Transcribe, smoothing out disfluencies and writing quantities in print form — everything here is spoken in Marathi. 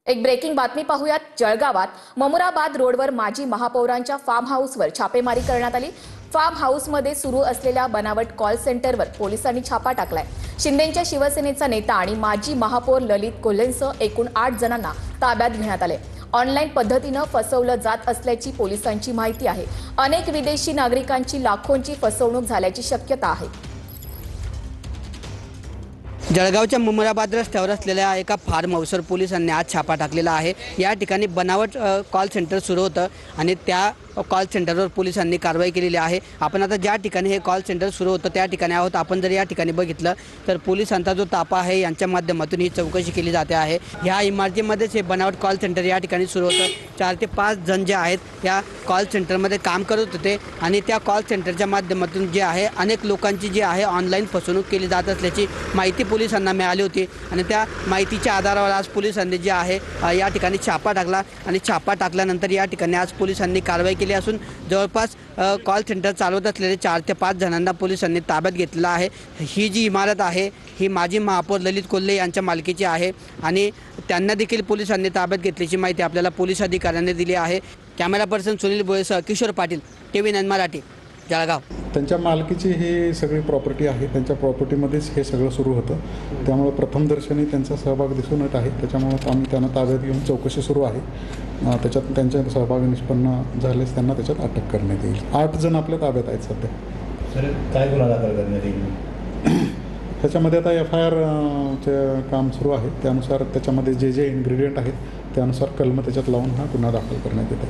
एक ब्रेकिंग बातमी पाहूयात। जळगावात ममुराबाद रोडवर माजी महापौरांच्या फार्म हाऊसवर छापेमारी करण्यात आली। फार्म हाऊसमध्ये सुरू असलेल्या बनावट कॉल सेंटरवर पोलिसांनी छापा टाकलाय। शिंदेंच्या शिवसेनेचा नेता आणि माजी महापौर ललित कोल्हेंसह एकूण 8 जणांना ताब्यात घेण्यात आले। ऑनलाईन पद्धतीने फसवलं जात असल्याची पोलिसांची माहिती आहे। अनेक विदेशी नागरिकांची लाखोंची फसवणूक झाल्याची शक्यता आहे। जळगावच्या मुमराबाद रस्त्यावर असलेल्या एका फार्म हाऊसवर पोलिसांनी आज छापा टाकलेला आहे। या ठिकाणी बनावट कॉल सेंटर सुरू होतं आणि त्या कॉल सेंटरवर पोलिसांनी कारवाई केलेली आहे। आपण आता ज्या ठिकाणी हे कॉल सेंटर सुरू होतं त्या ठिकाणी आहोत। आपण जर या ठिकाणी बघितलं तर पोलिसांचा जो ताफा आहे यांच्या माध्यमातून ही चौकशी केली जाते आहे। ह्या इमारतीमध्येच हे बनावट कॉल सेंटर या ठिकाणी सुरू होतं। 4 ते 5 जण जे आहेत या कॉल सेंटरमध्ये काम करत होते आणि त्या कॉल सेंटरच्या माध्यमातून जे आहे अनेक लोकांची जी आहे ऑनलाईन फसवणूक केली जात असल्याची माहिती पोलिसांना मिळाली होती आणि त्या माहितीच्या आधारावर आज पोलिसांनी जे आहे या ठिकाणी छापा टाकला आणि छापा टाकल्यानंतर या ठिकाणी आज पोलिसांनी कारवाई केली असून जवळपास कॉल सेंटर चालवत असलेले 4 ते 5 जणांना पोलिसांनी ताब्यात घेतलेला आहे। ही जी इमारत आहे ही माजी महापौर ललित कोल्हे यांच्या मालकीची आहे आणि त्यांना देखील पोलिसांनी ताब्यात घेतल्याची माहिती आपल्याला पोलीस अधिकाऱ्यांनी दिली आहे। कॅमेरा पर्सन सुनील बोळेसह किशोर पाटील, TV9 मराठी, जळगाव। त्यांच्या मालकीची ही सगळी प्रॉपर्टी आहे। त्यांच्या प्रॉपर्टीमध्येच हे सगळं सुरू होतं। त्यामुळे प्रथमदर्शनी त्यांचा सहभाग दिसून येत आहे। त्याच्यामुळे आम्ही त्यांना ताब्यात घेऊन चौकशी सुरू आहे। त्याच्यात त्यांच्या सहभाग निष्पन्न झाल्यास त्यांना त्याच्यात अटक करण्यात येईल। 8 जण आपल्या ताब्यात आहेत सध्या। सर, काय गुन्हा दाखल करण्यात येईल? त्याच्यामध्ये आता FIR चे काम सुरू आहे। त्यानुसार त्याच्यामध्ये जे इन्ग्रेडियंट आहेत त्यानुसार कलम त्याच्यात लावून हा गुन्हा दाखल करण्यात येतो।